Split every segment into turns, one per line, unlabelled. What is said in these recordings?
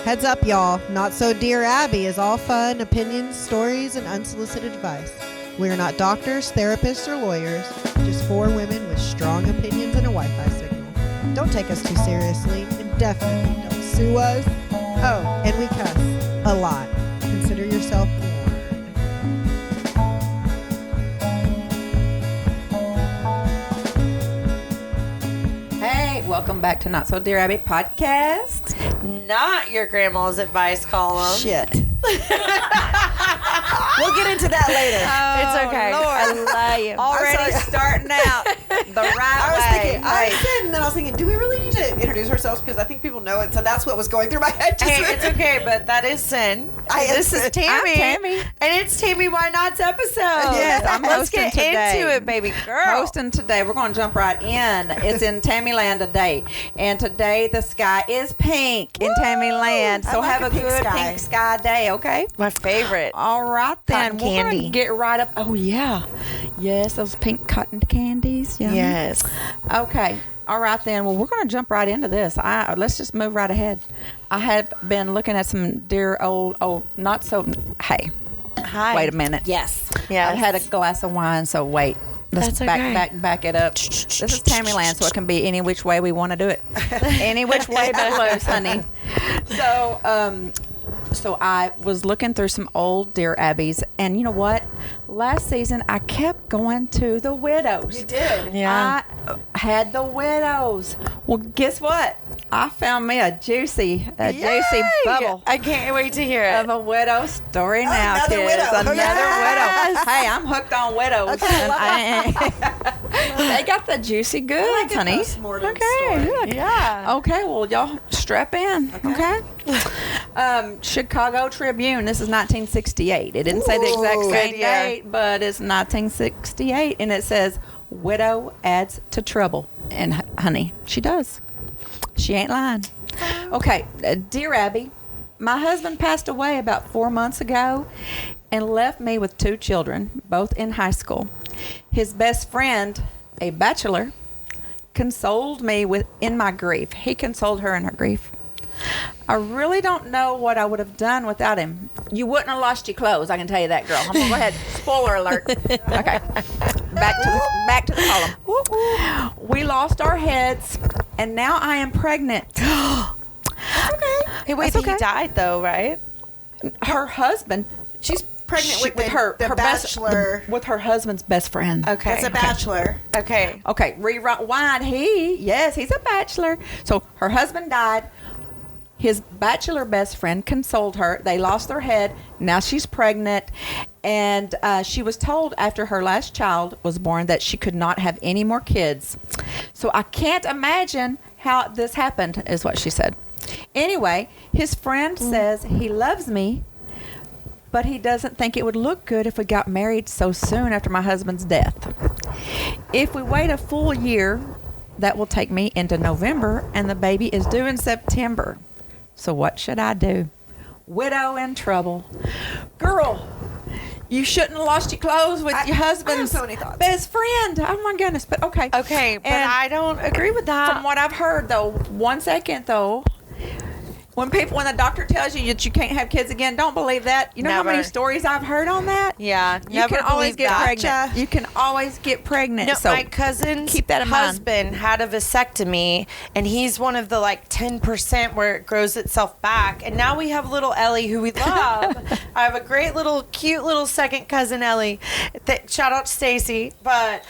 Heads up, y'all. Not So Dear A.B.B.Y is all fun, opinions, stories, and unsolicited advice. We are not doctors, therapists, or lawyers, just four women with strong opinions and a Wi-Fi signal. Don't take us too seriously, and definitely don't sue us. Oh, and we cuss a lot. Consider yourself warned.
Hey, welcome back to Not So Dear A.B.B.Y podcast.
Not your grandma's advice column.
Shit. We'll get into that later.
It's okay.
Lord.
I love you.
Already starting out the right way.
And then I was thinking, do we really need to introduce ourselves? Because I think people know it, so that's what was going through my head.
Hey, it's okay, but that is Sin. This is Tammy.
I'm Tammy.
And it's Tammy Why Not's episode.
Yes, I'm
Let's
hosting
get
today.
into it, baby girl.
Hosting today. We're going to jump right in. It's in Tammyland today. And today the sky is pink in Tammyland. So
I like
have
a
a
pink
good
sky.
pink sky day, okay?
My favorite.
All right, then.
Cotton
We're
candy.
going to get right up. Oh, yeah. Yes, those pink cotton candies. Yeah.
Yes.
Okay. All right, then. Well, we're going to jump right into this. Let's just move right ahead. I have been looking at some dear old, not so. Hey,
Hi.
wait a minute.
Yes.
Yes.
I had a glass of wine, so wait. Let's
That's okay.
back it up. This is Tammyland, so it can be any which way we want to do it. Any which way but loose, honey. So I was looking through some old Dear Abbeys, and you know what? Last season, I kept going to the widows.
You did.
Yeah.
I had the widows. Well, guess what? I found me a juicy bubble
I can't wait to hear
of
it.
a widow story now,
another
kids.
widow.
Another
Yes.
widow. Hey, I'm hooked on widows.
Okay,
They got the juicy goods, honey.
postmortem
Okay,
story.
good.
Yeah.
Okay, well, y'all strap in. Okay. Chicago Tribune. This is 1968. It didn't say the exact
Ooh,
same
good year.
date, but it's 1968, and it says widow adds to trouble. And honey, she does. She ain't lying. Okay, Dear Abby, my husband passed away about 4 months ago and left me with two children, both in high school. His best friend, a bachelor, consoled me in my grief. He consoled her in her grief. I really don't know what I would have done without him. You wouldn't have lost your clothes, I can tell you that, girl. I'm gonna go ahead. Spoiler alert. Okay. Back to the column. We lost our heads, and now I am pregnant.
Okay.
Hey, wait,
That's
he
okay.
died though, right?
Her husband,
She's pregnant with
her
bachelor.
with her husband's best friend.
Okay.
That's a bachelor.
Okay.
Okay, rewind. He's a bachelor. So her husband died. His bachelor best friend consoled her. They lost their head. Now she's pregnant. And she was told after her last child was born that she could not have any more kids. So I can't imagine how this happened, is what she said. Anyway, his friend says he loves me, but he doesn't think it would look good if we got married so soon after my husband's death. If we wait a full year, that will take me into November, and the baby is due in September. So what should I do? Widow in trouble. Girl, you shouldn't have lost your clothes with your husband's
so many thoughts.
best friend. Oh my goodness, but okay.
Okay, but
And
I don't agree with that.
From what I've heard, though, 1 second, though, when the doctor tells you that you can't have kids again, don't believe that. You know how many
Never.
stories I've heard on that?
Yeah,
You
never
can always
believe
get
that.
pregnant. You can always get pregnant.
No,
so
my cousin's
keep that in mind.
husband had a vasectomy, and he's one of the 10% where it grows itself back. And now we have little Ellie, who we love. I have a great cute little second cousin Ellie. Shout out to Stacy. But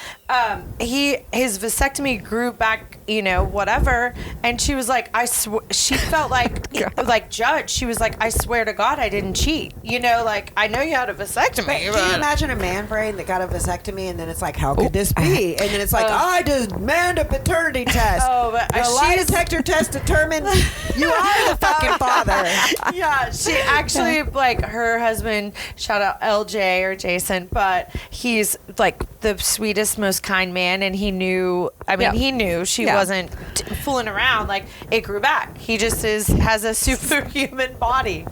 his vasectomy grew back, whatever. And she was like, she felt like judge. She was like, I swear to God, I didn't cheat. I know you had a vasectomy.
Can you imagine a man brain that got a vasectomy and then it's like, how could this be? And then it's like, I demand a paternity test.
Oh, but
the lie detector test determined you are the fucking father.
Yeah, she actually, her husband, shout out LJ or Jason, but he's the sweetest, most kind man, and he knew she wasn't fooling around. It grew back. He just has a superhuman body.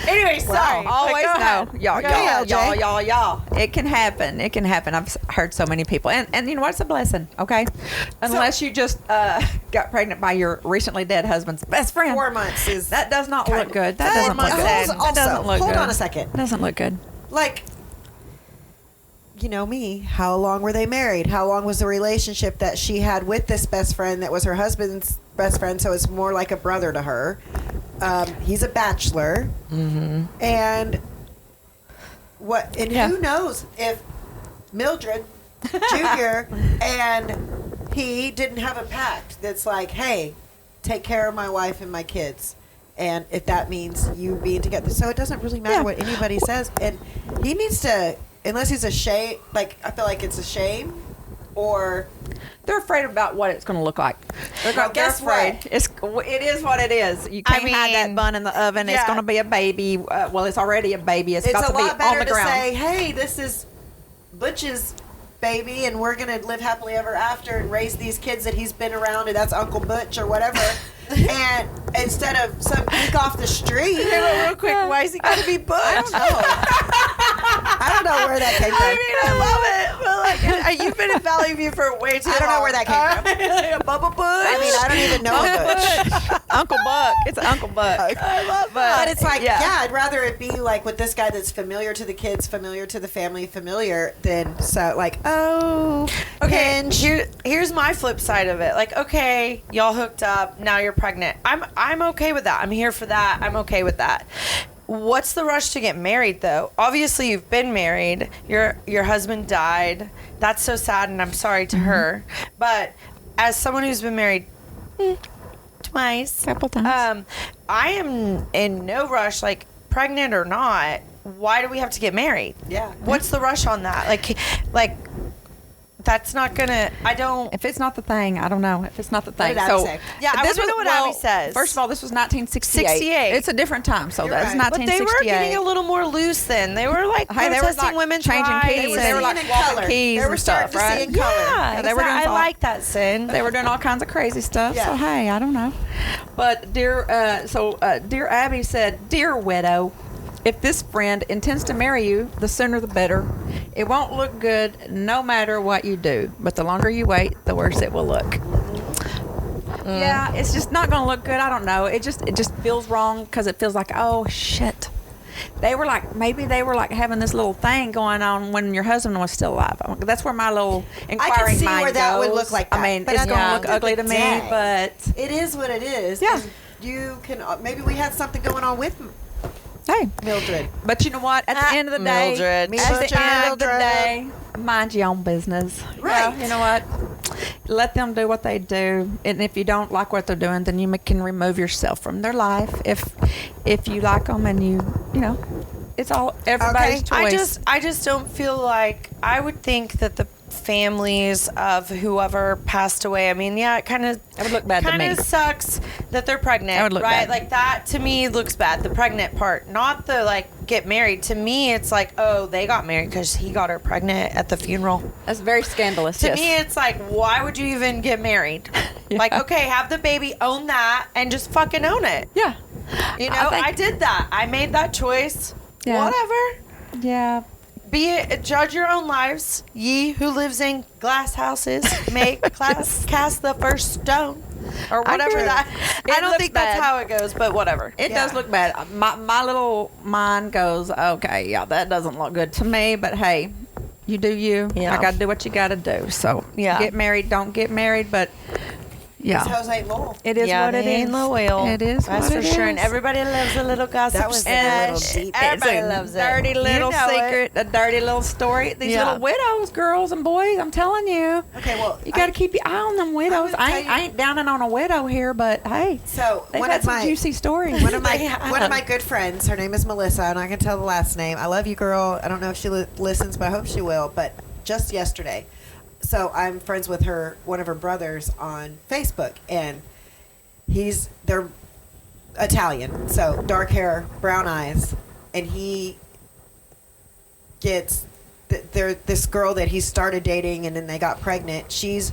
Anyway, sorry.
Always
Go
know.
ahead.
Y'all. It can happen. I've heard so many people. And you know what? It's a blessing, okay? Unless you just got pregnant by your recently dead husband's best friend.
4 months is
That does not
kind
look
of-
good. That doesn't look
months
good.
in.
That doesn't look
hold
good.
on a second.
Doesn't look good.
Like, you know me, how long were they married? How long was the relationship that she had with this best friend that was her husband's best friend? So it's more like a brother to her. He's a bachelor.
Mm-hmm.
And what? And
Yeah.
who knows if Mildred Jr. and he didn't have a pact that's like, hey, take care of my wife and my kids. And if that means you being together. So it doesn't really matter
Yeah.
what anybody says. And he needs to, unless he's ashamed, like, I feel like it's a shame or.
They're afraid about what it's going to look like.
Well, guess
afraid.
what?
It is what it is. You can't hide that
mean,
bun in the oven. It's
yeah.
going to be a baby. Well, it's already a baby. It's
It's
about
a
to be
lot
on
better
the
to
ground.
say, hey, this is Butch's baby and we're going to live happily ever after and raise these kids that he's been around and that's Uncle Butch or whatever. And instead of some geek off the street.
Real quick, why is he got to be Butch?
I don't know. I don't know where that came from.
I mean, I love it, but like, you've been in Valley View for way too long.
I don't know where that came from.
Like a Bubba Bush.
I mean, I don't even know Butch.
Uncle Buck. It's Uncle Buck.
I love
But it's like,
yeah.
yeah, I'd rather it be like with this guy that's familiar to the kids, familiar to the family, familiar than so like, oh,
Okay,
Hinge.
here's my flip side of it. Like, okay, y'all hooked up, now you're pregnant. I'm okay with that. I'm here for that. I'm okay with that. What's the rush to get married though? Obviously you've been married. Your husband died. That's so sad and I'm sorry to her. But as someone who's been married twice,
Couple times.
I am in no rush, like pregnant or not. Why do we have to get married?
Yeah.
What's the rush on that? Like that's not gonna. I don't.
If it's not the thing, I don't know. If it's not the thing,
did Abby
so
say?
Yeah, I wanna know what Abby says.
First of all, this was 1968.
68.
It's a different time, so
You're
that's
right.
But they
1968.
were getting a little more loose then. They were like
Hey, they were
protesting
like
women's
changing
rights.
keys. They were like
Seeing in
walking
color.
keys
They were
and stuff,
starting to see
right?
in color.
Yeah,
they were doing
I
all-
like that, Sin.
They were doing all kinds of crazy stuff.
Yeah.
So hey, I don't know. But dear Abby said, "Dear widow, if this friend intends to marry you, the sooner the better. It won't look good no matter what you do, but the longer you wait, the worse it will look." Yeah, it's just not going to look good. I don't know. It just feels wrong because it feels like, oh shit. Maybe they were like having this little thing going on when your husband was still alive. That's where my little inquiring
see
mind
where that would
goes.
look like
I
that,
mean,
but
it's
at
going
the
to
end
look
of
ugly
the
to me,
day,
but
it is what it is.
Yeah.
And you can maybe we had something going on with
hey.
Mildred.
But you know what? At the end of the day,
Mildred.
Me,
at
Butch,
the
and
end of the
Mildred.
day, mind your own business.
Right.
You know what? Let them do what they do, and if you don't like what they're doing, then you can remove yourself from their life. If you like them, and you know, it's all everybody's choice.
I just don't feel like I would think that the families of whoever passed away. I mean, yeah, it kind of
would look bad to me.
Kind of sucks that they're pregnant,
That would look
right?
bad.
Like that to me looks bad. The pregnant part, not the like get married. To me, it's like, oh, they got married because he got her pregnant at the funeral.
That's very scandalous.
To
yes.
me, it's like, why would you even get married?
Yeah.
Like, okay, have the baby, own that, and just fucking own it.
Yeah.
You know,
I think-
I did that. I made that choice.
Yeah.
Whatever.
Yeah.
Be it, judge your own lives. Ye who lives in glass houses may cast the first stone, or
I
whatever
agree.
that.
It
I don't
looks
think
bad.
that's how it goes, but whatever.
It
Yeah.
does look bad. My little mind goes, okay, yeah, that doesn't look good to me, but hey, you do you.
Yeah.
I got to do what you got to do. So,
Yeah.
get married, don't get married, but yeah.
It's Jose Lowell.
It is
yeah,
what it
they ain't
is.
no whale.
It is
That's
what
for
it
sure.
is.
And everybody loves a little gossip.
That was a
and
little deep.
Everybody
It's a
loves it.
dirty
You
little
know it.
secret, a dirty little story. These
Yeah.
little widows, girls and boys, I'm telling you.
Okay, well,
You got to keep your eye on them widows.
gonna tell
I ain't downing on a widow here, but hey,
So
they've
one
had
of
some
my
juicy stories.
one of my
Yeah.
one of my good friends, her name is Melissa, and I can tell the last name. I love you, girl. I don't know if she listens, but I hope she will. But just yesterday, so I'm friends with one of her brothers on Facebook, and they're Italian, so dark hair, brown eyes, and he gets this girl that he started dating, and then they got pregnant. She's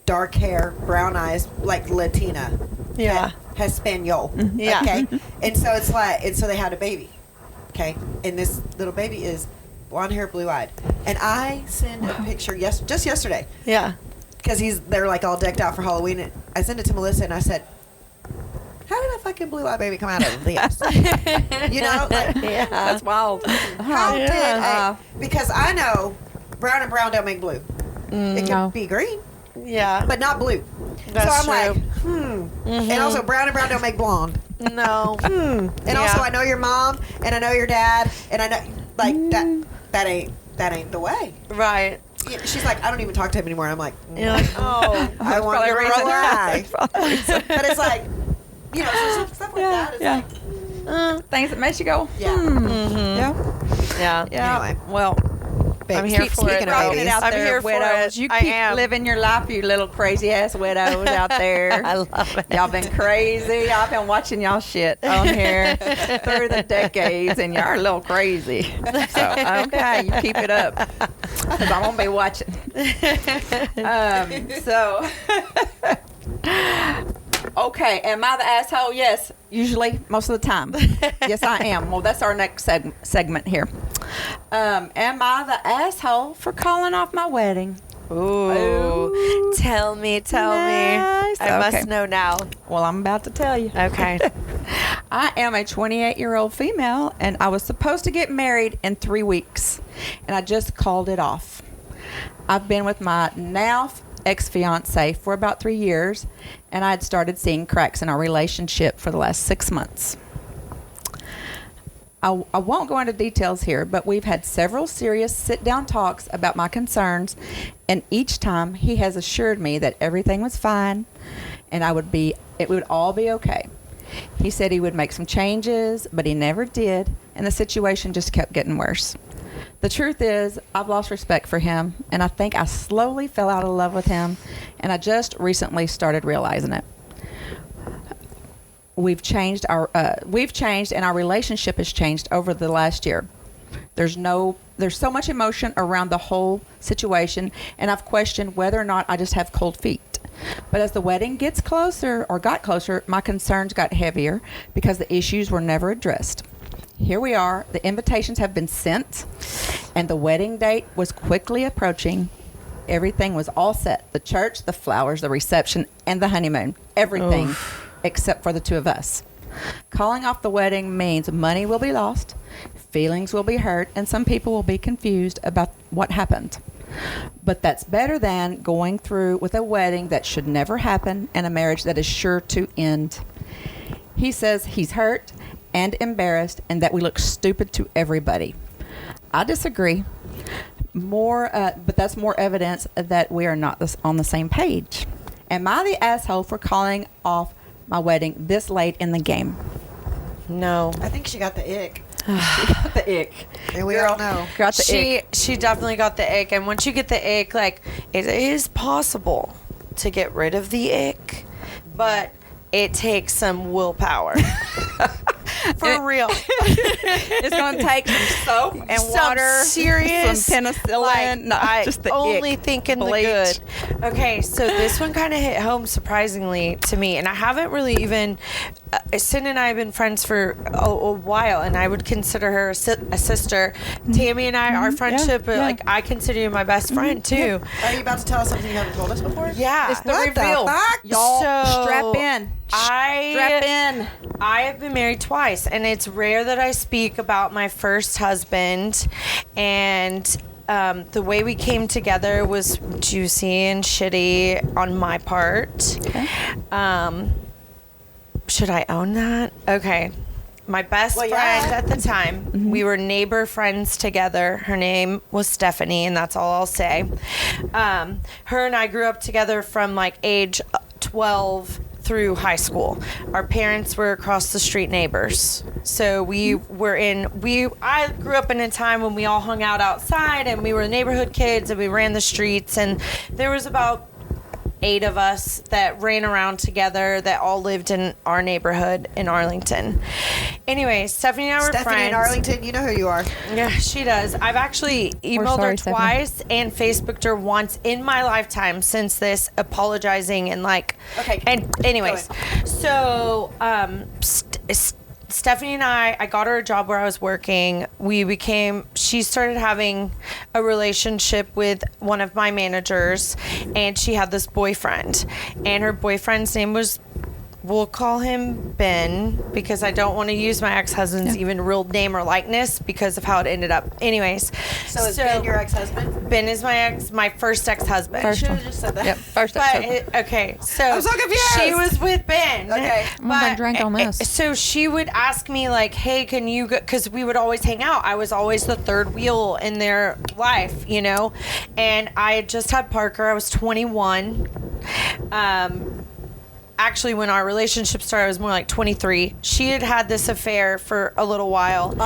dark hair, brown eyes, like Latina.
Yeah.
Espanol.
Yeah.
Okay. And so it's like, and so they had a baby. Okay. And this little baby is blonde hair, blue eyed. And I send a picture just yesterday.
Yeah.
because they're like all decked out for Halloween. And I sent it to Melissa and I said, how did a fucking blue-eyed baby come out of this? You know, like,
Yeah, that's wild.
how did because I know brown and brown don't make blue. It can be green,
Yeah.
but not blue.
That's
so I'm
true.
like, And also brown and brown don't make blonde.
No.
And also I know your mom and I know your dad and I know like that ain't the way.
Right.
Yeah, she's like, I don't even talk to him anymore. I'm like,
You're like, oh.
I want
probably
to
a reason.
lie. But it's like, you know, so stuff like that. It's like,
Things that makes you go,
yeah.
Yeah.
Yeah.
Anyway.
Well,
I'm here for it.
Speaking of
rocking
babies,
it out
I'm
there,
here for
widows.
it.
You
I
keep
am.
living your life, you little crazy ass widows out there.
I love it.
Y'all been crazy. I've been watching y'all shit on here through the decades, and y'all are a little crazy. So, okay, you keep it up. Because I won't be watching. So, okay, am I the asshole? Yes, usually, most of the time. Yes, I am. Well, that's our next segment here. Am I the asshole for calling off my wedding?
Ooh. Tell me.
Nice.
I
Okay.
must know now.
Well, I'm about to tell you.
Okay.
I am a 28-year-old female, and I was supposed to get married in 3 weeks, and I just called it off. I've been with my now ex-fiance for about 3 years, and I had started seeing cracks in our relationship for the last 6 months. I won't go into details here, but we've had several serious sit-down talks about my concerns, and each time he has assured me that everything was fine, and it would all be okay. He said he would make some changes, but he never did, and the situation just kept getting worse. The truth is, I've lost respect for him, and I think I slowly fell out of love with him, and I just recently started realizing it. We've changed, and our relationship has changed over the last year. There's so much emotion around the whole situation, and I've questioned whether or not I just have cold feet. But as the wedding got closer, my concerns got heavier because the issues were never addressed. Here we are. The invitations have been sent, and the wedding date was quickly approaching. Everything was all set. The church, the flowers, the reception, and the honeymoon. Everything except for the two of us. Calling off the wedding means money will be lost, feelings will be hurt, and some people will be confused about what happened. But that's better than going through with a wedding that should never happen and a marriage that is sure to end. He says he's hurt and embarrassed and that we look stupid to everybody. I disagree. But that's more evidence that we are not on the same page. Am I the asshole for calling off my wedding this late in the game?
No.
I think she got the ick.
She got the ick.
And we all know.
Got the ick.
She definitely got the ick, and once you get the ick, like, it is possible to get rid of the ick, but it takes some willpower. For real.
It's going to take some soap and
Some
water,
serious,
some penicillin,
like,
not just the
only
ick.
thinking
Bleach.
the good. Okay, so this one kind of hit home surprisingly to me, and I haven't really even. Sin and I have been friends for a while, and I would consider her a sister. Tammy and I, our friendship,
yeah.
like I consider you my best friend too.
Are you about to tell us something you haven't told us before?
Yeah,
It's the
What the
reveal.
fuck?
Y'all
So,
strap in. Strap in.
I have been married twice, and it's rare that I speak about my first husband. And the way we came together was juicy and shitty on my part.
Okay.
Should I own that? Okay. My best friend at the time, we were neighbor friends together. Her name was Stephanie, and that's all I'll say. Her and I grew up together from like age 12 through high school. Our parents were across the street neighbors. So I grew up in a time when we all hung out outside, and we were neighborhood kids, and we ran the streets, and there was about 8 of us that ran around together that all lived in our neighborhood in Arlington. Anyway, Stephanie and I were
Stephanie
friends.
in Arlington, you know who you are.
Yeah, she does. I've actually emailed her
sorry, Stephanie.
twice and Facebooked her once in my lifetime since this, apologizing and like.
Okay.
And anyways,
Go
so Stephanie and I got her a job where I was working. She started having a relationship with one of my managers, and she had this boyfriend, and her boyfriend's name was, we'll call him Ben, because I don't want to use my ex-husband's even real name or likeness because of how it ended up. Anyways.
So is Ben your ex-husband?
Ben is my first ex-husband.
You should have just said that.
Yep, first episode.
Okay, so
I'm so confused.
she was with Ben.
Okay.
I drank on this.
So she would ask me like, "Hey, can you go?" Because we would always hang out. I was always the third wheel in their life, you know. And I had just had Parker. I was 21. Actually, when our relationship started, I was more like 23. She had this affair for a little while
with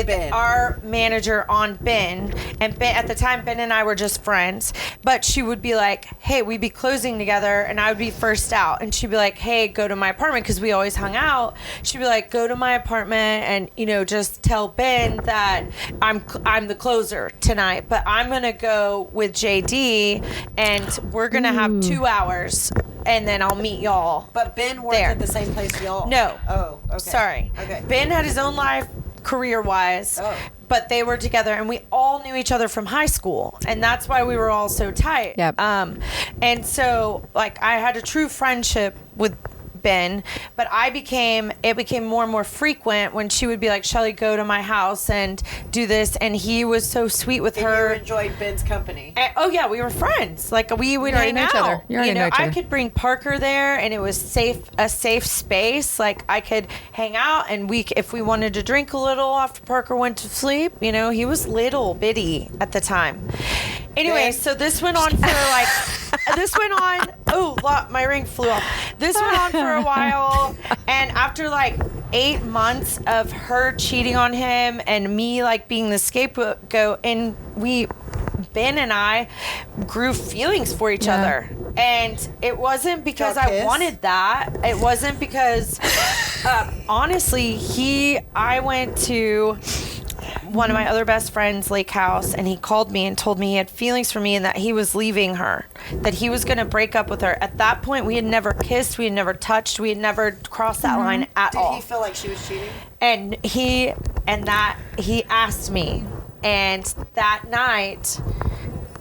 Ben.
our manager on Ben. And Ben, at the time, Ben and I were just friends. But she would be like, hey, we'd be closing together, and I would be first out. And she'd be like, hey, go to my apartment, because we always hung out. She'd be like, go to my apartment and, you know, just tell Ben that I'm the closer tonight. But I'm going to go with JD, and we're going to have 2 hours. And then I'll meet y'all.
But Ben worked
there.
at the same place y'all?
No.
Oh, okay.
Sorry.
Okay.
Ben had his own life career-wise, but they were together, and we all knew each other from high school, and that's why we were all so tight.
Yep.
And so, like, I had a true friendship with Ben, but it became more and more frequent when she would be like, Shelly, go to my house and do this, and he was so sweet with her.
You enjoyed Ben's company.
And, oh yeah, we were friends. Like, we would
You already
hang
know
out.
each other. You already know each
I
other.
could bring Parker there, and it was a safe space. Like, I could hang out, and if we wanted to drink a little after Parker went to sleep, you know, he was little bitty at the time. Anyway, so this went on for like, my ring flew off. This went on for a while, and after like 8 months of her cheating on him and me like being the scapegoat, and Ben and I grew feelings for each other. And it wasn't because I wanted that. It wasn't because, honestly, I went to one of my other best friends' lake house, and he called me and told me he had feelings for me and that he was leaving her, that he was going to break up with her. At that point, we had never kissed, we had never touched, we had never crossed that line at all.
Did he feel like she was cheating?
And he asked me, and that night,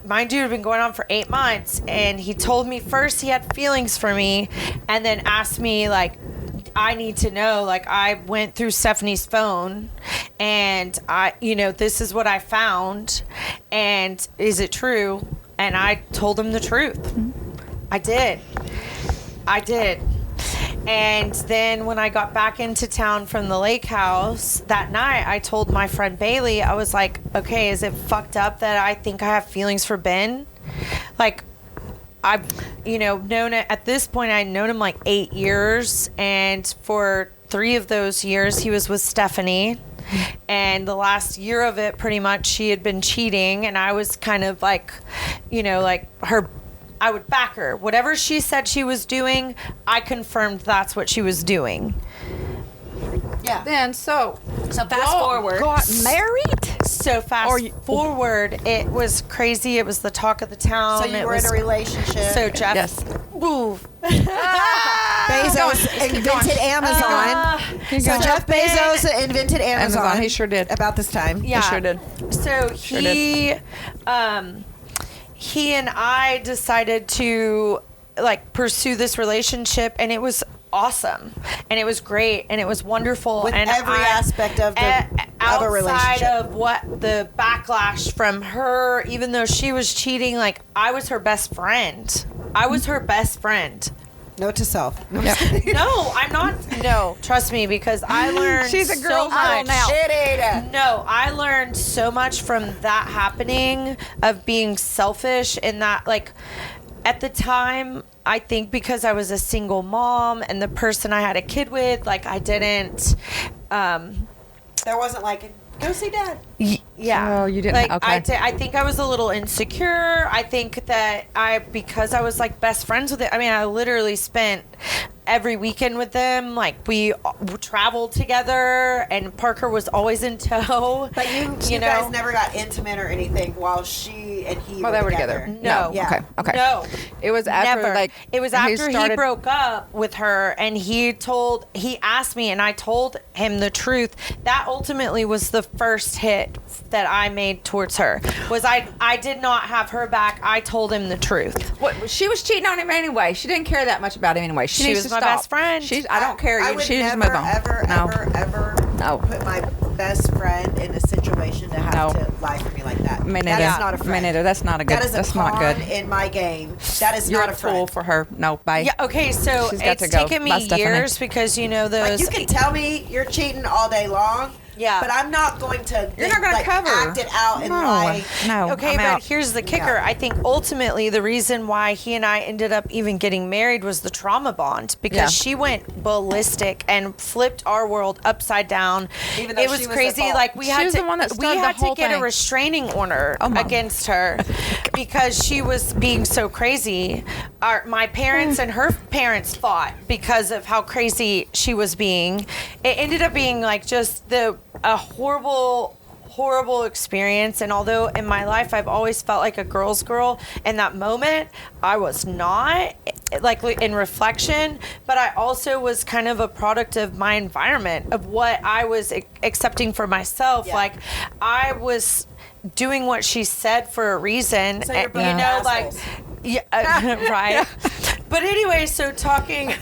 mind you, it had been going on for 8 months, and he told me first he had feelings for me, and then asked me, like, I need to know, like, I went through Stephanie's phone, and this is what I found, and is it true? And I told him the truth. Mm-hmm. I did. And then when I got back into town from the lake house that night, I told my friend Bailey, I was like, okay, is it fucked up that I think I have feelings for Ben? Like, I've, known it at this point. I'd known him like 8 years, and for 3 of those years, he was with Stephanie. And the last year of it, pretty much, she had been cheating, and I was kind of like, her. I would back her. Whatever she said she was doing, I confirmed that's what she was doing.
Yeah.
Then so
fast forward.
Got married.
So forward, it was crazy. It was the talk of the town.
So you were in a relationship.
So Jeff,
Yes.
Ooh.
Bezos invented Amazon. So Jeff Bezos invented Amazon.
He sure did.
About this time.
Yeah.
He sure did.
So he and I decided to pursue this relationship, and it was awesome, and it was great, and it was wonderful,
with
and
every aspect of a relationship.
Outside of what the backlash from her, even though she was cheating, I was her best friend.
Note to self.
No, I'm not. No, trust me, because I learned
She's a girl's
so much.
idol now.
No, I learned so much from that happening, of being selfish, and that, at the time, I think because I was a single mom and the person I had a kid with, I didn't.
There wasn't go see dad.
Yeah.
Oh, you didn't. Okay.
I think I was a little insecure. I think that because I was best friends with it. I mean, I literally spent every weekend with them. Like we traveled together, and Parker was always in tow.
But you guys never got intimate or anything while she and he
Well, they were together.
No.
Yeah.
Okay.
No.
It was after
Never.
like
it was after he broke up with her, and he asked me, and I told him the truth. That ultimately was the first hit that I made towards her. Was I did not have her back. I told him the truth.
What, she was cheating on him anyway. She didn't care that much about him anyway. She needs
was
to
my
stop.
best friend.
I don't care.
I would
she needs to
never,
move on.
ever put my best friend in a situation to have to lie for me like that. That is not a friend.
That's not a good.
That is a
that's
pawn
not good.
in my game. That is
You're
not
a
a friend.
fool for her. No, bye.
Yeah. Okay. So
She's got
it's
to go.
taken me
Bye, Stephanie.
years because those.
Like, you can tell me you're cheating all day long.
Yeah.
But I'm not going to.
You're not going to cover.
Act it out and lie.
No.
Okay,
I'm
but
out.
here's the kicker.
Yeah.
I think ultimately the reason why he and I ended up even getting married was the trauma bond, because
Yeah.
she went ballistic and flipped our world upside down.
Even though
It was
she was
crazy.
at fault.
Like we
She
had
was
to
the one that
we
started the
had to
whole
get a
thing.
restraining order
Oh, Mom.
against her because she was being so crazy. My parents and her parents fought because of how crazy she was being. It ended up being like just a horrible experience. And although in my life I've always felt like a girl's girl, in that moment I was not, like in reflection, but I also was kind of a product of my environment, of what I was accepting for myself.
Yeah.
Like I was doing what she said for a reason.
So you're both
you know,
assholes.
like right. But anyway, so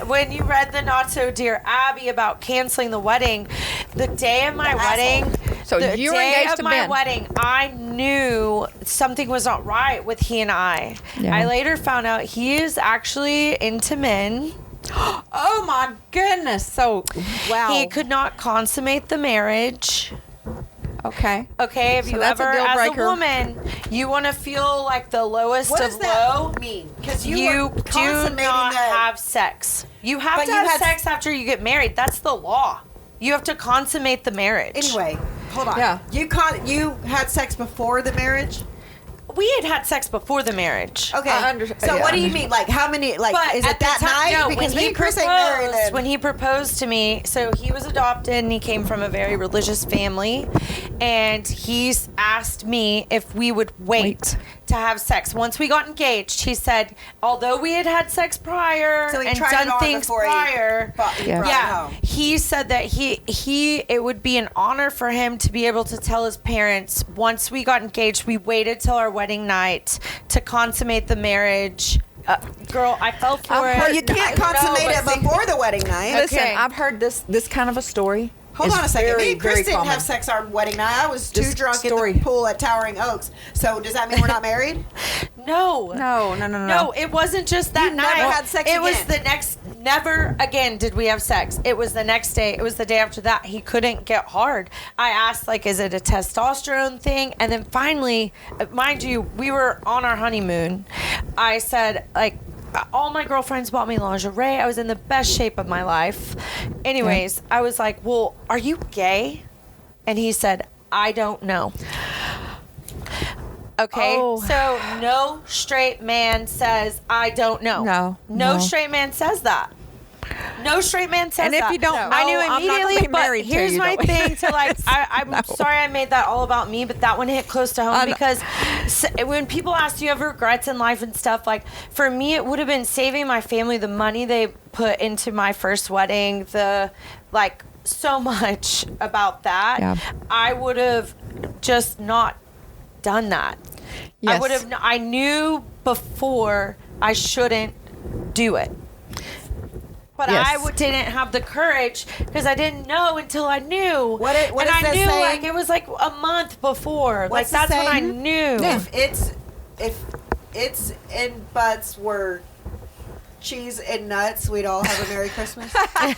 when you read the Not So Dear A.B.B.Y. about canceling the wedding, the day of my wedding,
So
the
you were
day
engaged
of
to
my
Ben.
wedding, I knew something was not right with he and I.
Yeah.
I later found out he is actually into men.
Oh my goodness. So wow.
He could not consummate the marriage.
Okay.
Okay, if
So
you
that's a
ever,
deal
as
breaker.
a woman, you want to feel like the lowest
What
of
does that
low,
mean? Because
you
were
do
consummating
not
the-
have sex. You have
But
to
you
have
had-
sex after you get married. That's the law. You have to consummate the marriage.
Anyway, hold on.
Yeah.
You had sex before the marriage?
We had sex before the marriage.
Okay. So
yeah,
what do
I
you mean? Like how many? Like
But
is
at
it
the
that
time,
night?
no,
Because
when
me
he
and Chris ain't married then.
when he proposed to me, so he was adopted and he came from a very religious family, and he's asked me if we would wait to have sex. Once we got engaged, he said, although we had sex prior
So he
and
tried it
done
on
things
before he
prior,
brought it home.
he said that it would be an honor for him to be able to tell his parents, once we got engaged, we waited till our wedding night to consummate the marriage. Girl, I fell for it.
Well, you can't consummate it before the wedding night.
Listen,
Okay.
I've heard this kind of a story.
Hold
It's
on a second.
very,
Me and Chris
very
didn't
common.
have sex our wedding night. I was too
This
drunk
story.
at the pool at Towering Oaks. So does that mean we're not married?
No.
No.
It wasn't just that
You
night.
never had sex
It was
again.
the next. Never again did we have sex. It was the next day. It was the day after that. He couldn't get hard. I asked, like, is it a testosterone thing? And then finally, mind you, we were on our honeymoon. I said, like, all my girlfriends bought me lingerie. I was in the best shape of my life. Anyways, I was like, well, are you gay? And he said, I don't know. Okay,
Oh.
so no straight man says, I don't know. No straight man says that. No straight man says
And if
that.
you don't
I
know,
knew
I'm not gonna
immediately,
be
but
married to
here's
you,
my
though.
thing to like, I'm
No.
sorry I made that all about me, but that one hit close to home
I know.
because when people ask, do you have regrets in life and stuff, like for me, it would have been saving my family the money they put into my first wedding, so much about that.
Yeah.
I would have just not done that.
Yes.
I knew before I shouldn't do it. But
Yes.
I didn't have the courage because I didn't know until I knew.
What
and
is
I
that
knew
saying?
like it was like a month before.
What's
like
the
that's when I
saying?
knew.
Yeah.
If it's and butts were cheese and nuts, we'd all have a Merry Christmas.
I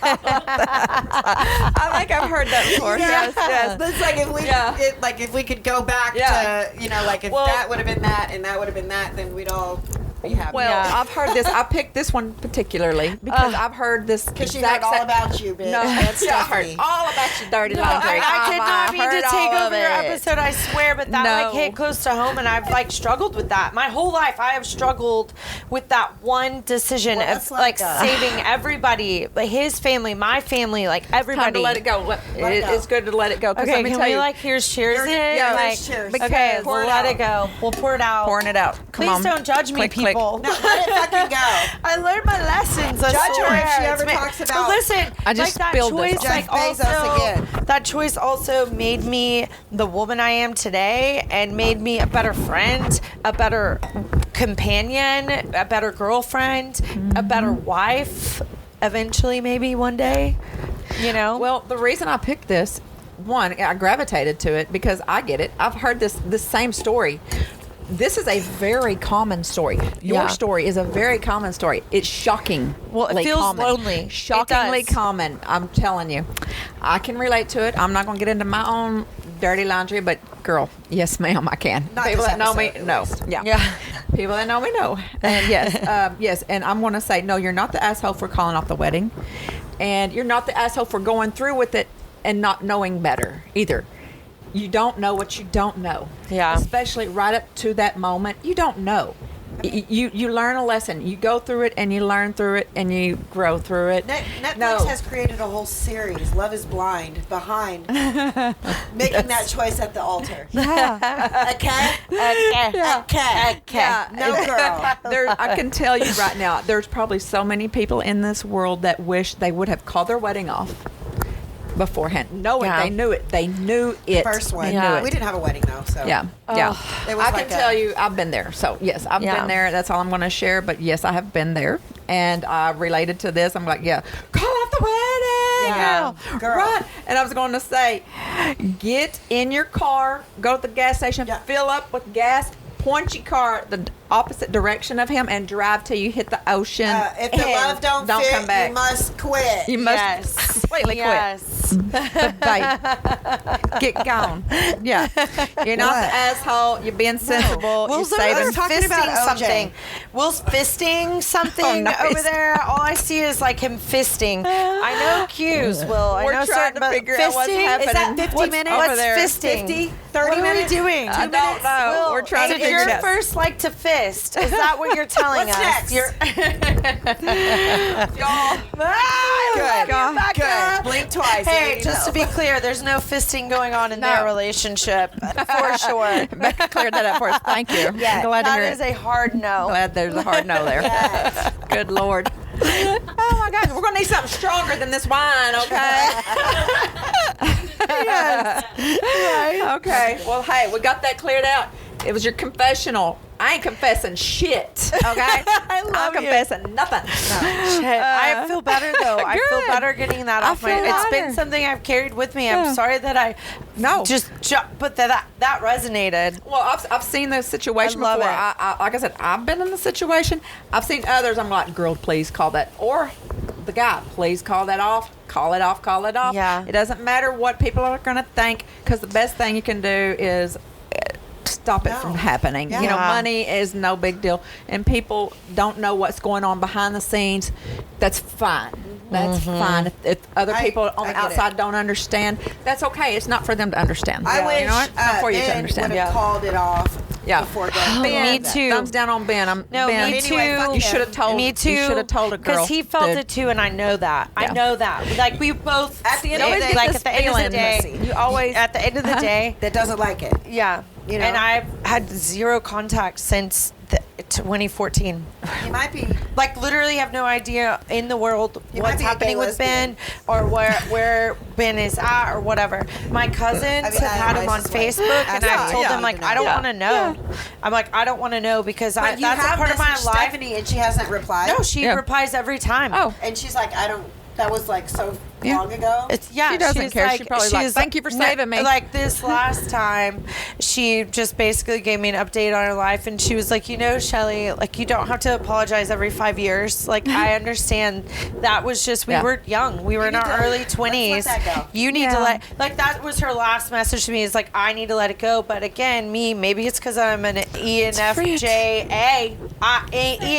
think I've heard that before. Yes.
It's like if we if we could go back
Yeah.
to like if
Well-
that would have been that and that would have been that, then we'd all be happy.
Well,
Yeah.
I've heard this. I picked this one particularly because I've heard this
because she
exact
heard all
same-
about you, bitch.
No,
That's
yeah, I heard
Stephanie.
all about
wash your dirty laundry.
I did not mean to
heard
take
all
over
of
your
it.
episode, I swear, but that like
No.
hit close to home, and I've like struggled with that. My whole life, I have struggled with that one decision
Well,
of
that's
like
like,
saving everybody, like his family, my family, like everybody.
Time to let it go.
Let it go.
It's good to let it go. 'cause
Okay,
let me
can
tell
we
you,
like here's cheers it?
yeah,
like,
let's cheers.
Okay,
Because-
we'll
Pour it
let
out.
it go. We'll pour it out.
pouring it out. Come
Please
on.
don't judge me,
Click, click.
people.
No, let it fucking go.
I learned my lessons. I
Judge her
swear.
if she ever
It's
talks
but
about-
listen,
I just
like
spilled
that
this
choice,
on
like
Jeff Bezos
also,
again.
that choice also made me the woman I am today, and made me a better friend, a better companion, a better girlfriend, a better wife. Eventually, maybe one day. You know.
Well, the reason I picked this, one, I gravitated to it because I get it. I've heard this same story. This is a very common story. Your
Yeah.
story is a very common story. It's shocking.
Well, it feels lonely. It
Shockingly
does.
common. I'm telling you. I can relate to it. I'm not going to get into my own dirty laundry, but girl, yes, ma'am, I can.
Not
People
this
that know me,
episode, at
no.
least.
Yeah.
yeah.
People that know me know. And yes, yes. And I'm going to say, no, you're not the asshole for calling off the wedding. And you're not the asshole for going through with it and not knowing better either. You don't know what you don't know.
Yeah.
Especially right up to that moment. You don't know. You learn a lesson. You go through it and you learn through it and you grow through it.
Netflix
No.
has created a whole series, Love is Blind, behind making that choice at the altar.
Yeah.
Okay?
Okay.
Okay. No girl.
There, I can tell you right now, there's probably so many people in this world that wish they would have called their wedding off beforehand. Knowing
Yeah.
they knew it. They knew it.
First one.
They
Yeah.
knew it.
We didn't have a wedding though, so.
Yeah, yeah.
It was
I
like
can tell you, I've been there. So yes, I've
Yeah.
been there. That's all I'm going to share. But yes, I have been there, and I related to this. I'm like, yeah, call off the wedding.
Yeah. Girl.
Right. And I was going to say, get in your car, go to the gas station,
Yeah.
fill up with gas, point your car the opposite direction of him, and drive till you hit the ocean.
If the
and
love don't fit,
come back.
you must quit.
You must
Yes.
completely
Yes.
quit. Bye. Get gone. Yeah. You're not
What?
the asshole. You're being sensible. You're
Will's
saving.
over
talking about
fisting
OJ.
something. Will's fisting something
nice.
over there. All I see is like him fisting. I know cues, Will. I
We're
know
trying
certain,
to
but
figure
fisting,
out what's happening.
Is that 50
What's
minutes?
over
What's
there?
fisting?
50? 30
what
minutes?
are we doing?
I don't know.
Will,
We're trying to
if
figure it
your
out.
first like to fist. Is that what you're telling
What's
us?
next?
You're
Y'all.
Good.
God,
Good. Blink twice.
Hey, just to be clear, there's no fisting going on in their
No.
relationship, for sure.
Becca cleared that up for us. Thank you.
Yeah,
Glad to hear
that is
it.
a hard no.
Glad there's a hard no there.
Yes.
Good Lord. Oh my God, we're gonna need something stronger than this wine, okay? Yes. Okay. Well, hey, we got that cleared out. It was your confessional. I ain't confessing shit, okay?
I love
I'm
you.
confessing nothing.
Shit, I feel better though. I feel
Good.
better getting that
I
off my.
feel
It's
better.
been something I've carried with me.
Yeah.
I'm sorry that I
No.
but that resonated.
Well, I've seen this situation
I love
before.
it.
I like I said, I've been in the situation. I've seen others. I'm like, girl, please call that. Or the guy, please call that off. Call it off. Call it off.
Yeah.
It doesn't matter what people are going to think, because the best thing you can do is stop it
No.
from happening.
Yeah.
You know,
Yeah.
money is no big deal, and people don't know what's going on behind the scenes. That's fine. That's fine. If other people on
I
the
get
outside
it.
don't understand, that's okay. It's not for them to understand.
I
You
wish
know what? It's not for you to
Ben
understand.
would have called it off
Yeah.
before going.
Ben,
Me too.
Thumbs down on Ben. Ben.
me too.
You should have told.
Me too.
You should have told a girl.
Because he felt
dude.
it too, and I know that. I
Yeah.
know that. Like we both.
At the end
You
of the
always
day,
get
like
this
at the end of the
feeling.
day,
You always.
at the end of the day,
that doesn't like it.
yeah.
You know?
And I've had zero contact since 2014.
He might be.
Like literally have no idea in the world
You might
what's
be a
happening
gay
with Ben
lesbian.
or where Ben is at or whatever. My cousins
I mean,
have had him on
I just, like,
Facebook, and
ask
I've
him.
told
Yeah.
them like I don't
Yeah.
want to know. I'm like I don't want to know because
But you
that's a
have
part of my
messaged
life.
Stephanie, and she hasn't replied.
No, she
Yeah.
replies every time.
Oh.
And she's like, I don't. That was like so
Yeah.
long ago.
It's, yeah,
She doesn't
she's
care.
Like,
She probably like,
she's
"Thank you for saving me."
Like this last time, she just basically gave me an update on her life, and she was like, Shelly, like you don't have to apologize every 5 years. Like I understand that was just we
Yeah.
were young, we were in
need
our
to-
early
let's
20s.
let that go.
You need
Yeah.
to let like that was her last message to me. Is like I need to let it go. But again, maybe it's because I'm an ENFJA.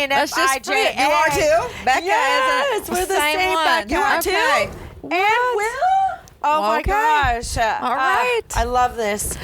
Let's just free it.
ENFIJA.
You are too. Becca
Yes,
is
we're the same
one.
Becca.
You are
Okay.
too.
And Will? Oh my
Okay.
gosh!
All right.
I love this.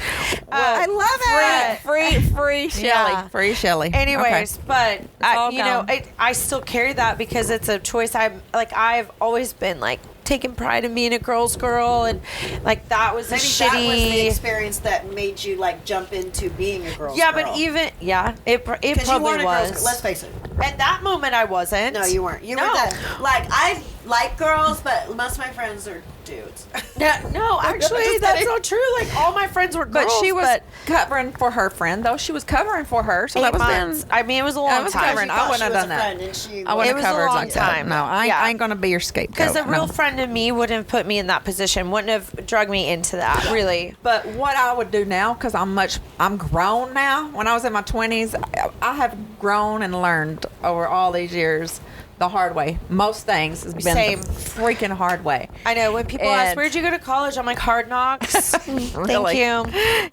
I love it. Free Shelly.
Yeah.
Free Shelly.
Anyways, but
all
you know,
gone.
I still carry that because it's a choice. I've always been like taking pride in being a girl's girl, and like that was
Maybe
a
that was the
shitty.
experience that made you like jump into being a girl's
Yeah,
girl.
but even it
because you
probably
weren't a girl's girl.
was.
Let's face it.
At that moment, I wasn't.
No, you weren't. You
No.
were that. Like I like girls, but most of my friends are dudes.
No, actually,
Just
that's
kidding.
not true. Like all my friends were girls,
But she was covering for her friend, though. She was covering for her, so
8
that was
months.
then.
I mean, it was a
I
long
was
time.
covering. I wouldn't have done that. I
It
wouldn't
was
have
a
covered
long
like
time.
that. No,
Yeah.
I ain't gonna be your scapegoat.
Because a real
No.
friend of me wouldn't have put me in that position, wouldn't have drugged me into that, really.
But what I would do now, because I'm grown now. When I was in my 20s, I have grown and learned over all these years the hard way. Most things has been
Same.
the freaking hard way.
I know when people
And-
ask, where'd you go to college? I'm like, Hard Knocks. Thank
Really?
you.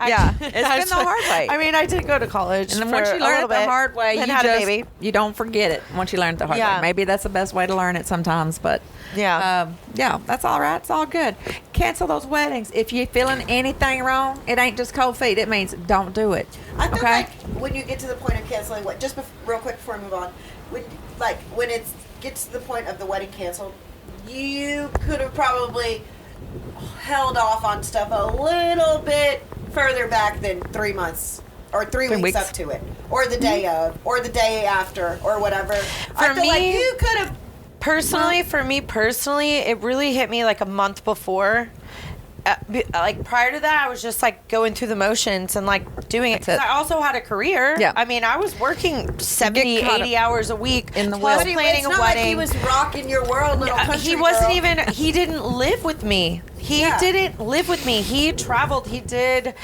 Yeah, it's been the hard way.
I mean, I did go to college.
And then
for
once you
a
learn
little
it the
bit,
hard way,
then
you
had a
just
baby.
you don't forget it once you learn it the hard
Yeah.
way. Maybe that's the best way to learn it sometimes, but
Yeah.
yeah, that's all right. It's all good. Cancel those weddings. If you're feeling anything wrong, it ain't just cold feet. It means don't do it.
I feel
Okay?
like when you get to the point of canceling, real quick before we move on, when it gets to the point of the wedding canceled, you could have probably held off on stuff a little bit further back than 3 months or 3
3
weeks
weeks.
up to it, or the day of, or the day after, or whatever. I
For
feel like
me-
you could have.
For me personally, it really hit me like a month before. Like prior to that, I was just like going through the motions and like doing it. 'Cause
That's it.
I also had a career.
Yeah.
I mean, I was working 70,
caught
80 hours a week
in the
plus
wheel.
planning
It's
a
not
wedding.
like he was rocking your world, little country
He wasn't
girl.
even. He didn't live with me. He
Yeah.
didn't live with me. He traveled. He did.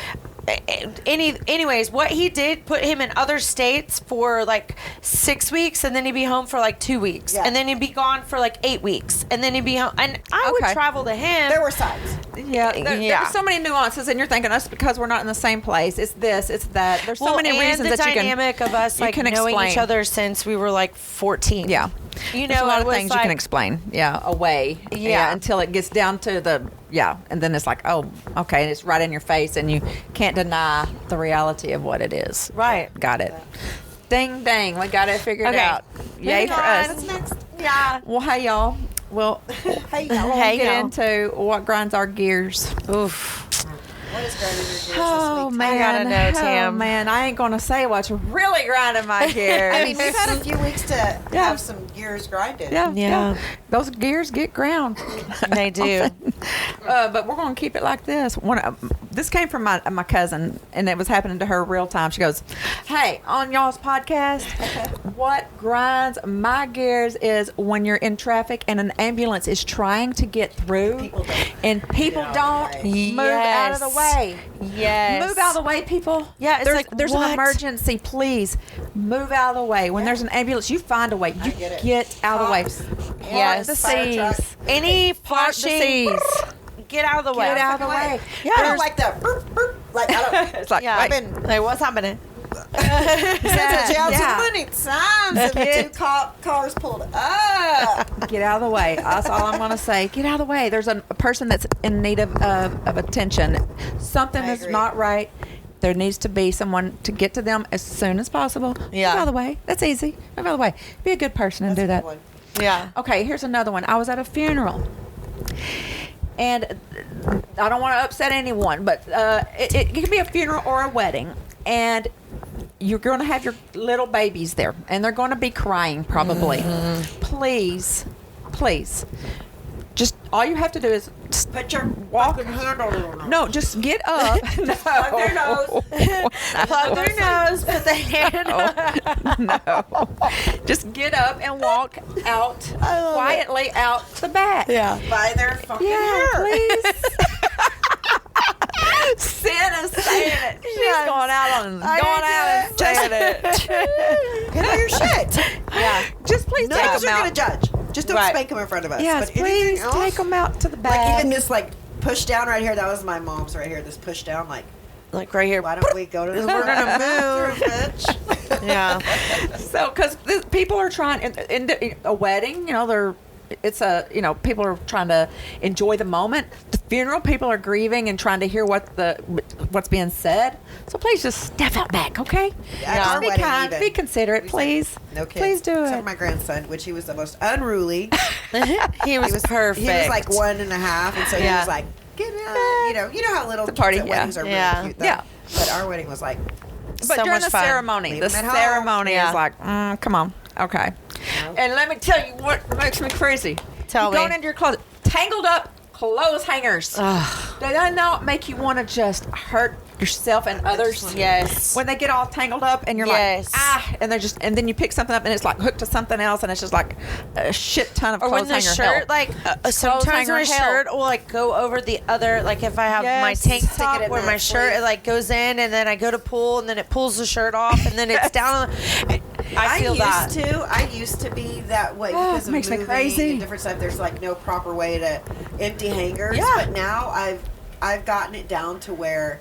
Anyways, what he did put him in other states for like 6 weeks, and then he'd be home for like 2 weeks,
Yeah.
and then he'd be gone for like 8 weeks, and then he'd be home. And I would
Okay.
travel to him.
There were sides.
Yeah, there's
Yeah.
so many nuances, and you're thinking us because we're not in the same place. It's this, it's that. There's so many
and
reasons
the
that you can.
dynamic of us
you
like
can
knowing
explain.
each other since we were like 14.
Yeah,
you
there's
know,
a lot
it
of
was
things you can
like-
explain. Yeah, away.
Yeah.
until it gets down to the and then it's like, oh, okay, and it's right in your face, and you can't deny the reality of what it is.
Right.
Got it. Ding dang, we got it figured
Okay.
out. Yay
Moving
for
on.
us.
What's next?
Yeah.
Well, hey y'all. Well,
Hey,
we'll
Hey,
get
y'all.
into what grinds our gears.
Oof.
what is grinding your gears
Oh
this week?
man,
gotta know, Tam.
Oh man, I ain't gonna say what's really grinding my gears.
I mean, we've had a few weeks to have some gears grinded.
yeah,
Yeah.
those gears get ground.
They do.
But we're gonna keep it like this. This came from my cousin, and it was happening to her real time. She goes, "Hey, on y'all's podcast, what grinds my gears is when you're in traffic and an ambulance is trying to get through,
People don't
and people
get out
don't
of the way.
move out of the
Yes.
way."
Yes.
Move out of the way, people.
Yeah, it's
there's,
like,
there's
what?
an emergency. Please move out of the way. When there's an ambulance, you find a way. You
get it.
out of the way.
Cops,
Yes.
The
fire truck.
seas.
Any
Part the
flashing.
seas.
Get out of the way.
Get out of the way.
Yeah.
I don't like that. Like, I don't.
It's like,
Yeah.
wait.
I've been
Like, what's happening?
yeah.
Yeah.
too many times if two cars pulled up.
Get out of the way. That's all I'm going to say. Get out of the way. There's a person that's in need of attention. Something
I
is
agree.
not right. There needs to be someone to get to them as soon as possible.
Yeah.
Move out of the way. That's easy. Move out of the way. Be a good person and do that.
Yeah.
Okay, here's another one. I was at a funeral. And I don't want to upset anyone, but it can be a funeral or a wedding. And you're going to have your little babies there, and they're going to be crying probably. Please, just all you have to do is just
Put your
walk.
fucking hand on it.
No, just get up. No.
Plug their nose.
Plug their nose, put the hand
No. Just get up and walk out quietly out the back.
Yeah.
By their fucking
Yeah,
hair.
please. Santa's saying it. She's going out and saying it.
Get out your shit.
Yeah.
Just please
None
take
of us
them
are
out.
going to judge. Just don't
Right.
spank them in front of us.
Yes,
But anything
please
else,
take them out to the
Like
back.
even this like push down right here. That was my mom's right here. This push down. Like,
Like right here.
why don't we go to the
We're gonna
bathroom, bitch?
Yeah.
So, because people are trying in a wedding, it's a people are trying to enjoy the moment. funeral. People are grieving and trying to hear what's being said. So please just step out back, okay?
Yeah,
Just
our
be
wedding
kind,
even.
be considerate,
We
please.
said, no kids.
Please do
Except
it.
for my grandson, which he was the most unruly.
He was perfect.
He was like 1.5, and so he
Yeah.
was like, get out. You know how little
The party,
kids at weddings are
yeah.
really cute, though.
Yeah.
But our wedding was like,
But
So
during
much
the
fun.
ceremony,
Leave
the
them at home.
ceremony
Yeah.
is like, come on, okay. And let me tell you what makes me crazy.
Tell
you
me.
going into your closet, tangled up clothes hangers. Do that not make you want to just hurt yourself and others?
Yes.
When they get all tangled up and you're
Yes.
like, and they're just, and then you pick something up and it's like hooked to something else and it's just like a shit ton of
Or
clothes
when the
hanger
shirt,
hell.
like, sometimes
hanger
my
hell.
shirt will, like, go over the other, like, if I have my
Yes.
tank
Stick it
top
in
where
that
my shirt,
sleeve.
it, like, goes in, and then I go to pull, and then it pulls the shirt off, and then it's down. I feel that.
I used to be that way because of
makes me
moving
crazy.
and different stuff. There's like no proper way to empty hangers.
Yeah.
But now I've gotten it down to where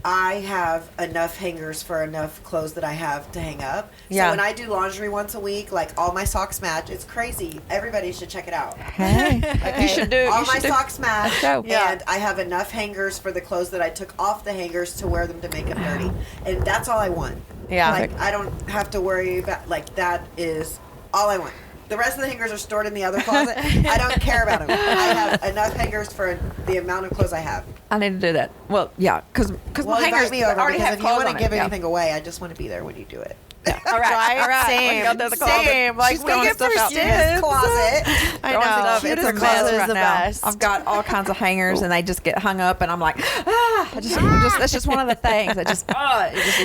I have enough hangers for enough clothes that I have to hang up.
Yeah.
So when I do laundry once a week, like all my socks match. It's crazy. Everybody should check it out.
Hey, you should do.
All
you
my
should do-
socks match,
show.
Yeah.
and I have enough hangers for the clothes that I took off the hangers to wear them to make them dirty, and that's all I want.
Yeah.
Like I don't have to worry about that is all I want. The rest of the hangers are stored in the other closet. I don't care about them. I have enough hangers for the amount of clothes I have.
I need to do that. Well, yeah, because
Well,
my hangers
invite me over
already
because
have
if you
clothes
want
on
to
it.
give
Yeah.
anything away, I just want to be there when you do it.
All right, all right.
Same,
Go to the closet.
same. Like,
She's
we
throwing
get
stuff out.
pursued.
Closet.
I
Throwing
know.
stuff. It's a
Cutest
mess
closet is
right
the
now.
best.
I've got all kinds of hangers, and they just get hung up, and I'm like, that's just one of the things. It just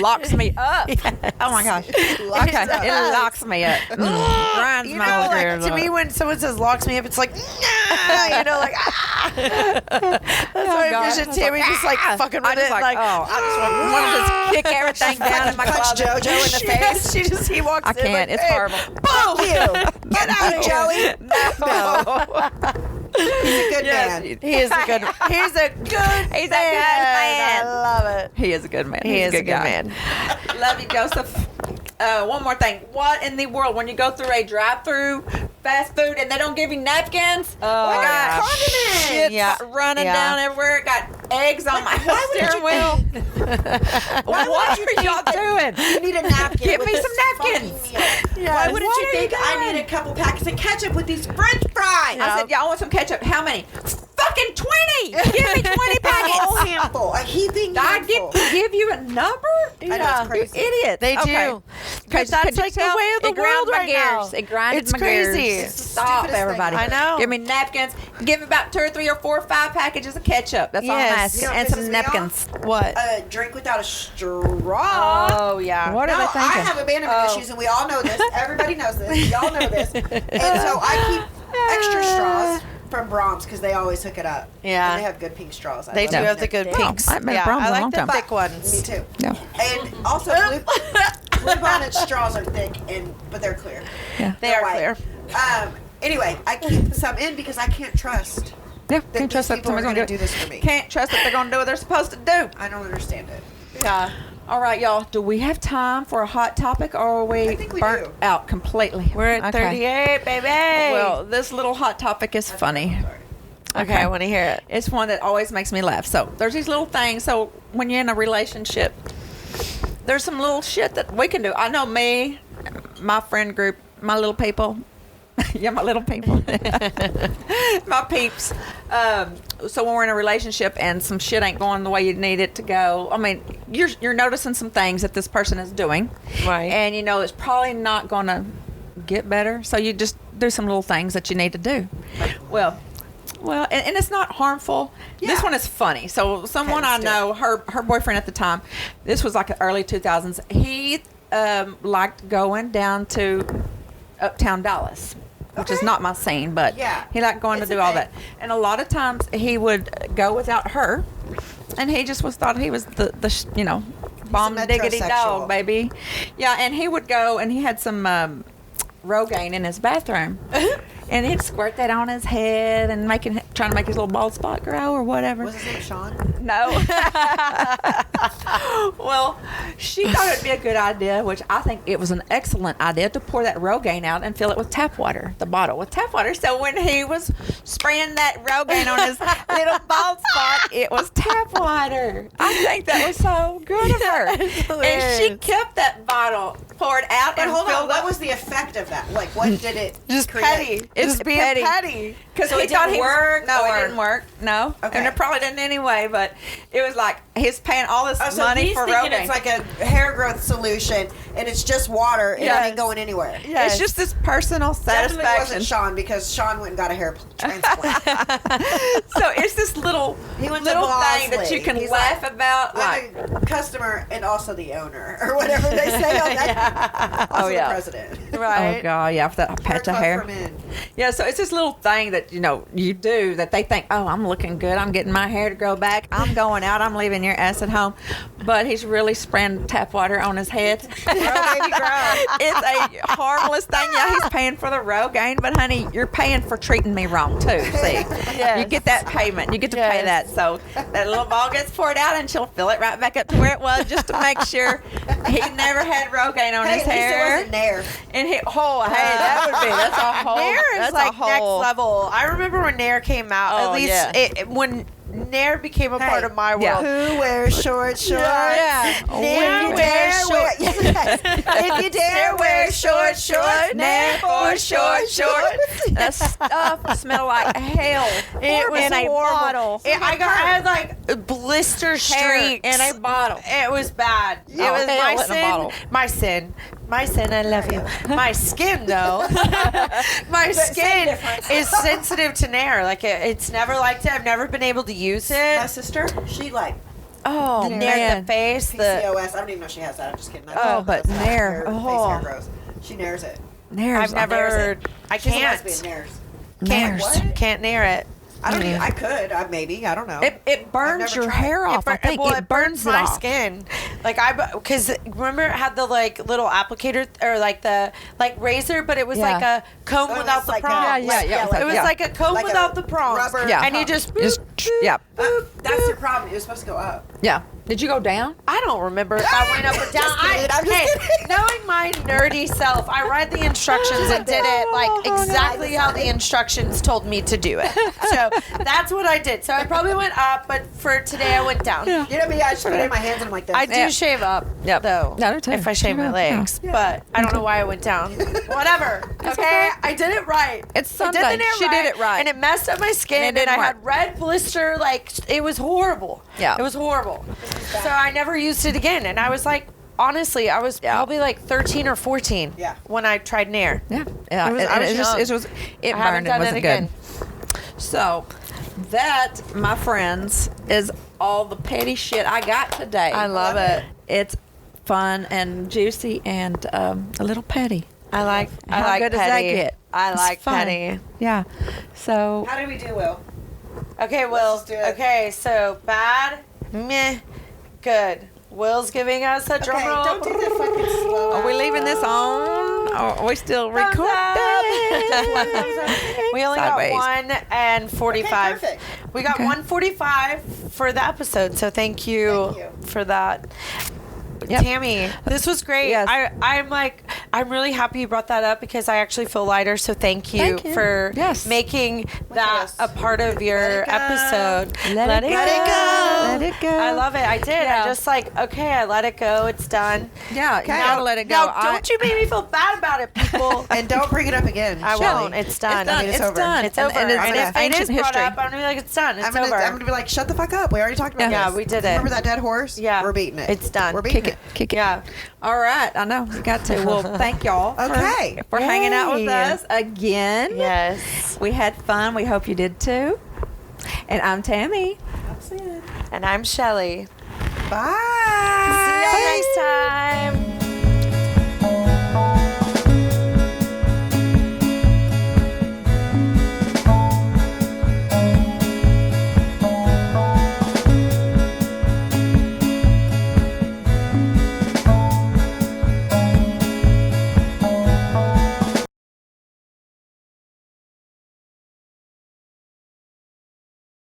locks me up. Oh my gosh. Okay, it locks me up. Grinds
You
my
know, like,
gears
to
up.
me, when someone says locks me up, it's like, nah, you know, like, ah. That's why I
God.
envision Tammy just like fucking with
I just
it.
like, oh, I just want to just kick everything down in my
Punch
closet.
JoJo in the face.
He walks
I
in
can't.
like,
It's
hey,
horrible.
Fuck you. Get out of Joey.
No.
He's a good
Yes,
man.
he is a good. He's a good.
He's a good man.
I love it.
He is a good man.
He
He's
is a good
guy.
man.
Love you, Joseph. One more thing. What in the world, when you go through a drive-through fast food and they don't give you napkins?
Oh,
I got
yeah.
condiments
Shit. Yeah.
running
Yeah.
down everywhere. Got eggs on my steering wheel. What are y'all doing?
You need a napkin.
Give
with
me
this
some napkins.
fucking meal. Why wouldn't you think I need a couple packets of ketchup with these French fries?
I said, y'all want some ketchup? How many? Fucking 20. Give me 20
A whole
packets.
handful, a heaping
I
handful.
give you a number?
I know, it's crazy.
You idiot.
They
Okay.
do.
Could
That's
you
like the
tell?
way of the
It ground
world
my
right
gears.
now.
It grinded
It's
my
crazy.
gears.
It's the
Stop,
stupidest thing
everybody.
I know.
Give me napkins. Give me about 2 or 3 or 4 or 5 packages of ketchup. That's all I'm
Yes.
asking.
You know what
And
pisses
some
me
napkins.
What?
A drink without a straw.
Oh yeah.
What
No,
are they
I
thinking?
have abandonment issues, and we all know this. Everybody knows this. Y'all know this. And so I keep extra straws from Brahms because they always hook it up.
Yeah.
And they have good pink straws. I
They
love
do
them.
have the good
They're
pinks.
I've been
Yeah,
Brahms
I
in a
like
long
the
time.
thick ones.
Me too.
Yeah.
And also, Blue Bonnet straws are thick, but they're clear.
Yeah.
They
They're
are
white.
clear.
Anyway, I keep some in because I can't trust
Yeah.
that
Can't
these
trust that
people are
somebody's
going
going
to do this for me.
Can't trust that they're going to do what they're supposed to do.
I don't understand it.
Yeah.
All right, y'all. Do we have time for a hot topic, or are we,
I think we
burnt
do.
out completely?
We're at
Okay.
38, baby.
Well, this little hot topic is funny.
okay, I want to hear it.
It's one that always makes me laugh. So there's these little things. So when you're in a relationship, there's some little shit that we can do. I know me, my friend group, my little people. Yeah, my little people. My peeps. So when we're in a relationship and some shit ain't going the way you need it to go, I mean, you're noticing some things that this person is doing.
Right.
And you know it's probably not going to get better. So you just do some little things that you need to do. Well, and it's not harmful. This
Yeah.
one is funny. So someone I
let's do
know, her boyfriend at the time, this was like the early 2000s. He liked going down to Uptown Dallas, which is
Okay.
not my scene, but
Yeah.
he liked going
It's
to
a
do all
thing.
that. And a lot of times he would go without her, and he just thought he was the bomb diggity
metrosexual.
dog, baby. Yeah, and he would go and he had some Rogaine in his bathroom. And he'd squirt that on his head and trying to make his little bald spot grow or whatever.
Was his name Sean?
No. Well, she thought it'd be a good idea, which I think it was an excellent idea, to pour that Rogaine out and fill it with tap water, the bottle with tap water. So when he was spraying that Rogaine on his little bald spot, it was tap water. I think that was so good of her. And she kept that bottle poured out
But
and
hold on,
filled
what
up.
was the effect of that? Like, what did it
Just
create?
petty.
It's
Just being
petty.
petty.
Because
So
he
it
thought
didn't
he was-
work,
No,
or-
it didn't work. No,
Okay.
and it probably didn't anyway. But it was like he's paying all this
Oh, so
money
he's
for
thinking
Rogaine.
it's like a hair growth solution, and it's just water. It
Yes.
ain't going anywhere.
It's just this personal
Definitely
satisfaction.
wasn't Sean, because Sean went and got a hair transplant.
So it's this little
He went to
little thing that
Bosley.
you can
He's
laugh
like,
about. Like,
I'm a customer and also the owner, or whatever they say on that. Also
yeah.
the president.
Right.
oh god, yeah, for that patch of hair.
For men.
Yeah, so it's this little thing that you do that they think, oh, I'm looking good, I'm getting my hair to grow back, I'm going out, I'm leaving your ass at home, but he's really spraying tap water on his head. It's a harmless thing. Yeah, he's paying for the Rogaine, but honey, you're paying for treating me wrong too. See, you get that payment, you get to pay that. So that little ball gets poured out, and she'll fill it right back up to where it was, just to make sure he never had Rogaine on
Hey,
his
at least it
hair.
wasn't Nair.
And he, that would be, that's a whole,
Nair
that's
is like
a whole,
next level. I remember when Nair came out.
Oh,
At least
yeah.
when Nair became a part of my world.
Yeah.
Who wears short shorts?
Yeah.
Nair
When you
wear
wear
short. Yes. If you dare wear short shorts,
Nair for short shorts. That stuff smelled like hell.
It was
in a
horrible.
bottle.
I had like blister streaks
in a bottle.
It was bad. It
Oh,
was
hell
my
in a
sin.
bottle.
My sin. My sin. I love you. My skin, though. My skin
difference.
is sensitive to Nair. Like it's never liked it. I've never been able to use
my
it.
sister, she like
Oh,
Nair
man.
the face. The
PCOS. I don't even know if she has that. I'm just kidding.
Oh, but
That's
Nair.
Face
Oh.
hair grows. She Nairs it.
Nair's
I've
a-
never. I
She's a
can't.
lesbian. Nairs.
Can't.
What?
Can't Nair it.
I don't. Even, I could. Maybe. I don't know.
It burns
never
your
tried.
hair off. I think
well,
it burns
my
off.
skin. Like because remember it had the like little applicator or like the razor, but it was
Yeah.
like a comb
Oh,
without
it's
the
like
prongs.
yeah,
It was
yeah.
like a comb
Like a
without the prongs.
rubber
Yeah.
And you just
yeah.
That's your problem. It was supposed to go up.
Yeah. Did you go down?
I don't remember if I went up or down.
Just kidding, I'm just kidding.
Knowing my nerdy self, I read the instructions and did it like exactly how the instructions told me to do it. So that's what I did. So I probably went up, but for today I went down.
You know me. I just put it in my hands and I'm like this.
I do
Yeah.
shave up,
Yep.
though.
No, I do too.
If I shave my
Yeah.
legs, but I don't know why I went down. Whatever. Okay, I did it right.
It's
I did the
Sunday.
nair
She did it right.
and it messed up my skin,
And
and,
it
I
didn't
had red blister. Like it was horrible.
Yeah.
it was horrible. So I never used it again, and I was like. Honestly, I was probably like 13 or 14
Yeah.
when I tried Nair.
Yeah. Yeah.
I was young.
It
I haven't
burned. It
done it
wasn't
again.
good. So that, my friends, is all the petty shit I got today.
I love it.
It's fun and juicy and a little petty.
I like
How good does that
petty.
get?
I
It's
like
fun.
petty.
Yeah. So
How do we do, Will?
Okay, Will.
just do it.
Okay, so bad, meh, good. Will's giving us a drum
Okay,
roll.
don't do the fucking slow.
are we leaving this on? Or are we still
Thumbs
recording?
up. We only
Sideways.
got 1 and 45.
Okay, perfect.
We got
Okay.
145 for the episode, so thank you,
Thank you.
for that.
Yep.
Tammy, this was great.
Yes.
I'm really happy you brought that up because I actually feel lighter. So thank you,
Thank you.
for
Yes.
making that
us.
a part of your
Let it go.
episode.
Let it go. Let it go.
I love it. I did.
Yeah.
I just okay, I let it go. It's done.
Yeah, you gotta let it go.
Now, don't you make me feel bad about it, people.
And don't bring it up again.
I
Shelly.
won't. It's done.
It's done.
I mean, it's
It's
over.
done.
It's
And-
over.
and it's
And if it
ancient
is brought
history.
up, I'm gonna be like, it's done. It's
I'm
over.
gonna be like, shut the fuck up. We already talked about
Yeah,
this.
we did it.
Remember that dead horse?
Yeah.
We're beating it.
It's done.
We're beating
Kick it. Kick it.
Yeah.
All right. I know. You got to. Well, thank y'all
Okay.
for hanging out with
Yay.
us again.
Yes.
We had fun. We hope you did too. And I'm Tammy.
That's it.
And I'm Shelly.
Bye.
See y'all next time.